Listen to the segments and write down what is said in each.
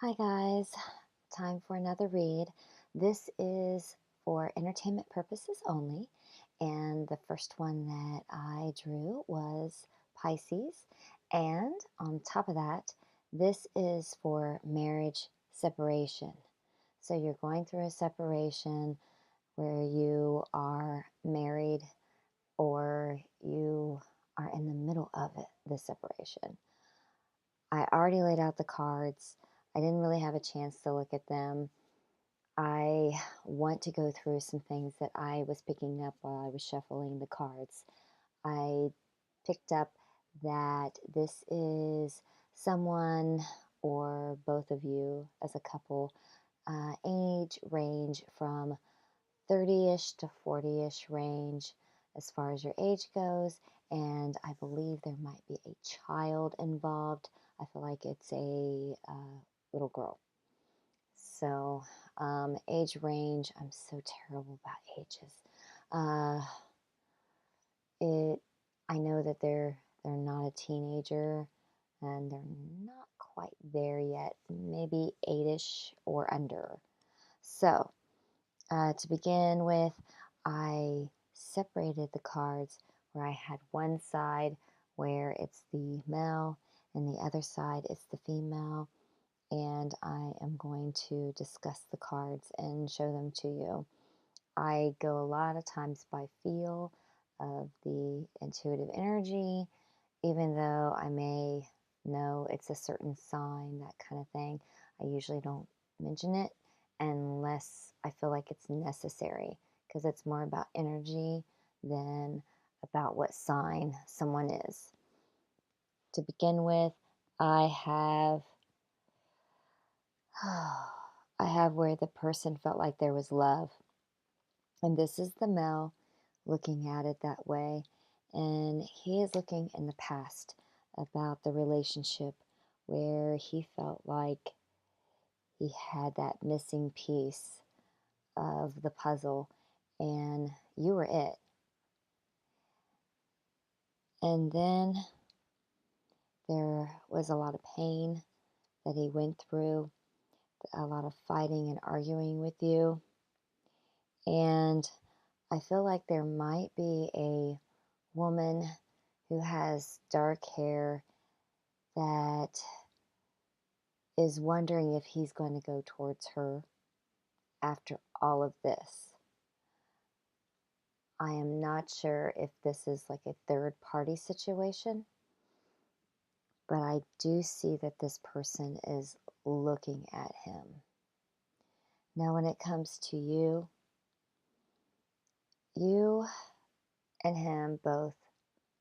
Hi guys, time for another read. This is for entertainment purposes only, and the first one that I drew was Pisces, and on top of that, this is for marriage separation. So you're going through a separation where you are married or you are in the middle of it, the separation. I already laid out the cards. I didn't really have a chance to look at them. I want to go through some things that I was picking up while I was shuffling the cards. I picked up that this is someone or both of you as a couple, age range from 30-ish to 40-ish range as far as your age goes, and I believe there might be a child involved. I feel like it's a little girl. So, age range, I'm so terrible about ages. Uh, it, I know that they're not a teenager, and they're not quite there yet. Maybe 8-ish or under. So, to begin with, I separated the cards where I had one side where it's the male and the other side is the female, and I am going to discuss the cards and show them to you. I go a lot of times by feel of the intuitive energy, even though I may know it's a certain sign, that kind of thing. I usually don't mention it unless I feel like it's necessary, because it's more about energy than about what sign someone is. To begin with, I have I have where the person felt like there was love. And this is the male looking at it that way. And he is looking in the past about the relationship where he felt like he had that missing piece of the puzzle and you were it. And then there was a lot of pain that he went through, a lot of fighting and arguing with you. And I feel like there might be a woman who has dark hair that is wondering if he's going to go towards her after all of this. I am not sure if this is like a third party situation, but I do see that this person is looking at him. Now, when it comes to you, you and him both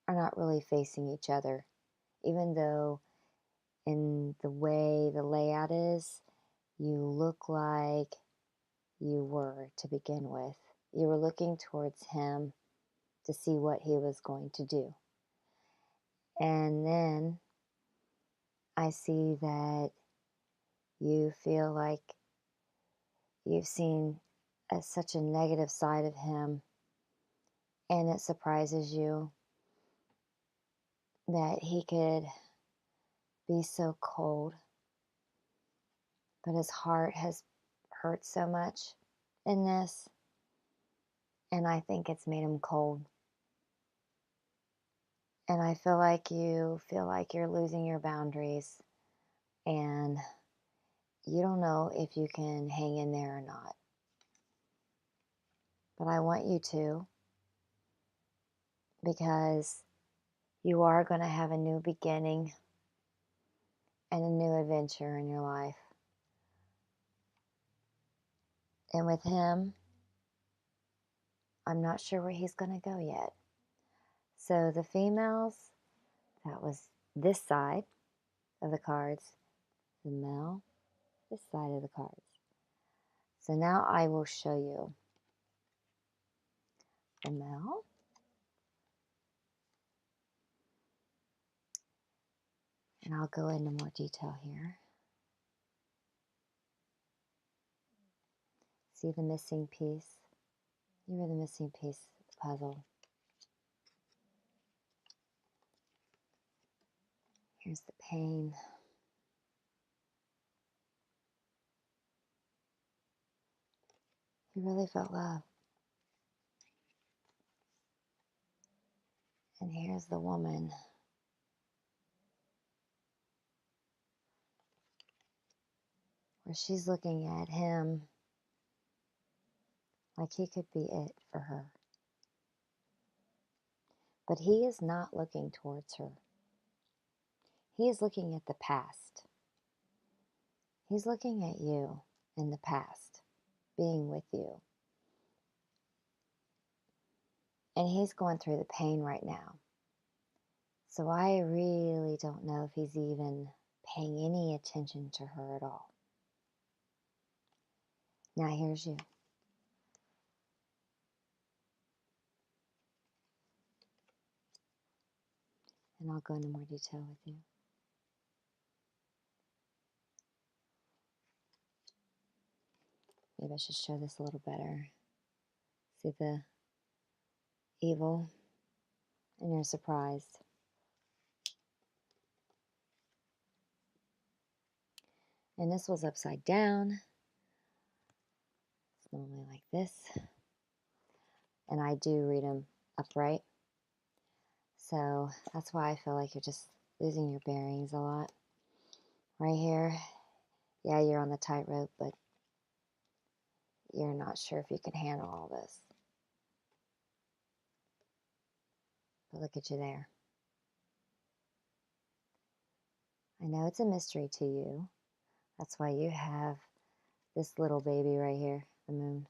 are not really facing each other, even though in the way the layout is, you look like you were to begin with. You were looking towards him to see what he was going to do. And then I see that you feel like you've seen such a negative side of him, and it surprises you that he could be so cold, but his heart has hurt so much in this, and I think it's made him cold. And I feel like you feel like you're losing your boundaries, and you don't know if you can hang in there or not. But I want you to, because you are going to have a new beginning and a new adventure in your life. And with him, I'm not sure where he's going to go yet. So the females, that was this side of the cards. The male, this side of the cards. So now I will show you the male. And I'll go into more detail here. See the missing piece? You were the missing piece of the puzzle. Here's the pain. He really felt love. And here's the woman. Where she's looking at him like he could be it for her. But he is not looking towards her. He is looking at the past. He's looking at you in the past, being with you. And he's going through the pain right now. So I really don't know if he's even paying any attention to her at all. Now here's you. And I'll go into more detail with you. Maybe I should show this a little better. See the evil? And you're surprised. And this was upside down. It's normally like this. And I do read them upright. So that's why I feel like you're just losing your bearings a lot. Right here, yeah, you're on the tightrope, but you're not sure if you can handle all this. But look at you there. I know it's a mystery to you. That's why you have this little baby right here, the moon.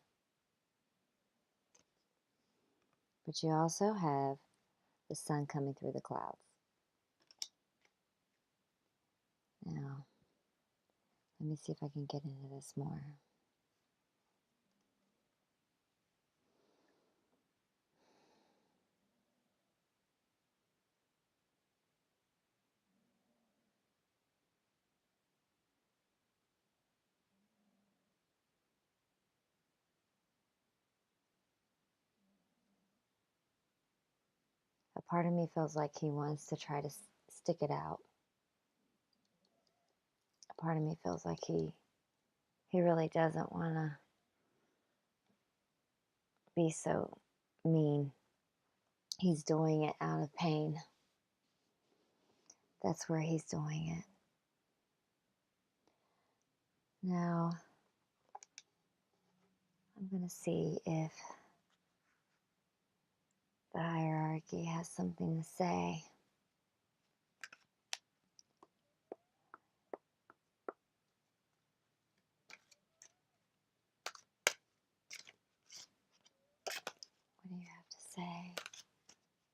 But you also have the sun coming through the clouds. Now, let me see if I can get into this more. A part of me feels like he wants to try to stick it out. A part of me feels like he really doesn't want to be so mean. He's doing it out of pain. That's where he's doing it. Now, I'm going to see if the hierarchy has something to say. What do you have to say?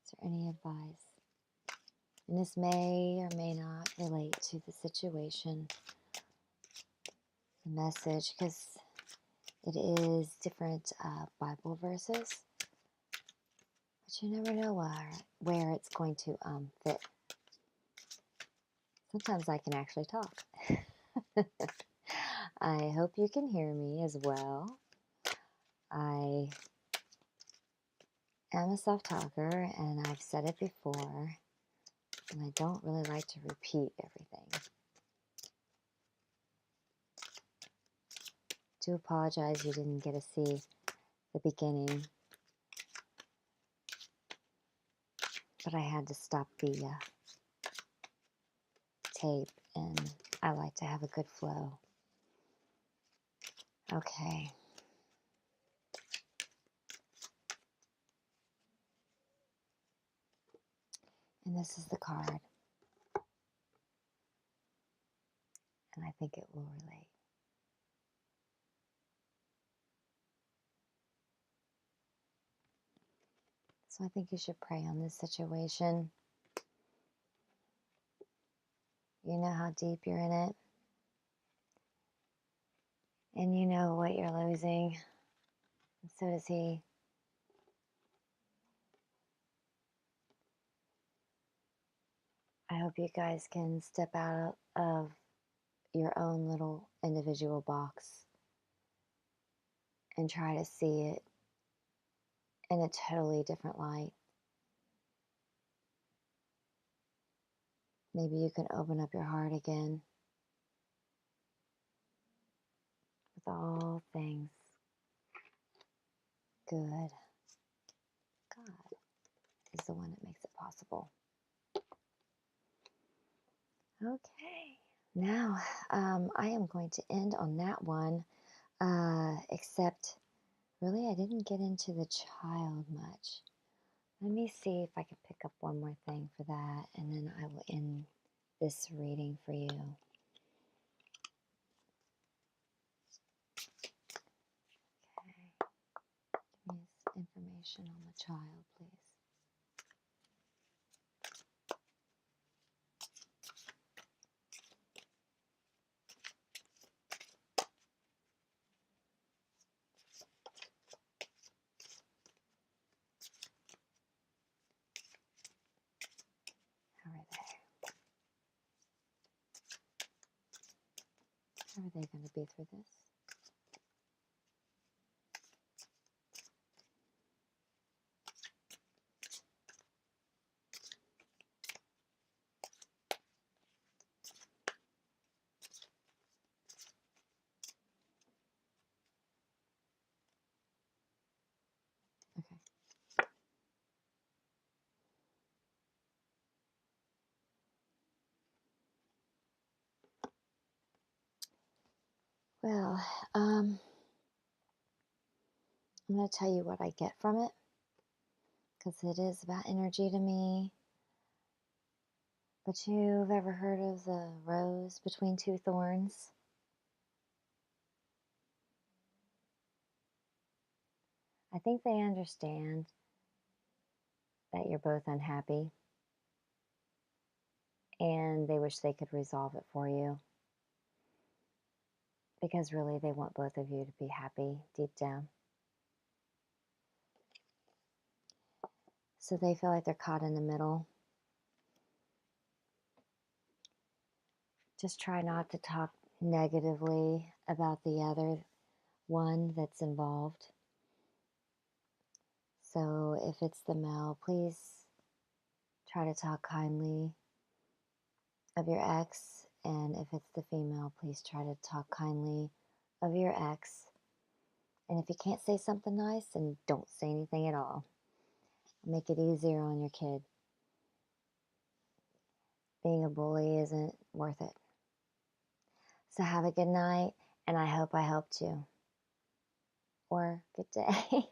Is there any advice? And this may or may not relate to the situation, the message, because it is different Bible verses. But you never know where it's going to fit. Sometimes I can actually talk. I hope you can hear me as well. I am a self-talker, and I've said it before, and I don't really like to repeat everything. Do apologize you didn't get to see the beginning, but I had to stop the tape, and I like to have a good flow. Okay. And this is the card. And I think it will relate. So I think you should pray on this situation. You know how deep you're in it. And you know what you're losing. And so does he. I hope you guys can step out of your own little individual box and try to see it in a totally different light. Maybe you can open up your heart again with all things. Good. God is the one that makes it possible. Okay. Now, I am going to end on that one, except really I didn't get into the child much. Let me see if I can pick up one more thing for that, and then I will end this reading for you. Okay. Give me information on the child, please. How are they? How are they going to be through this? Okay. Well, I'm going to tell you what I get from it, because it is about energy to me. But you've ever heard of the rose between two thorns? I think they understand that you're both unhappy, and they wish they could resolve it for you, because really they want both of you to be happy deep down. So they feel like they're caught in the middle. Just try not to talk negatively about the other one that's involved. So if it's the male, please try to talk kindly of your ex. And if it's the female, please try to talk kindly of your ex. And if you can't say something nice, then don't say anything at all. Make it easier on your kid. Being a bully isn't worth it. So have a good night, and I hope I helped you. Or good day.